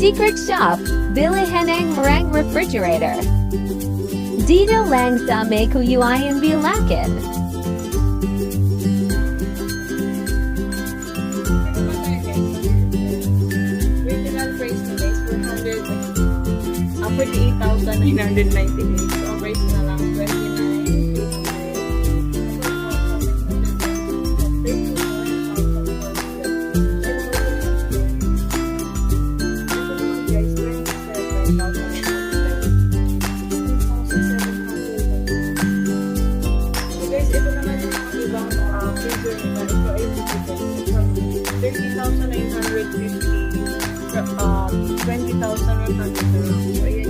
Secret Shop, Bilihan ng Murang Refrigerator. Dito lang sa Meycauayan, Bulacan. Original price nila is 48,998. So, ang price na lang 20,150. So, ayan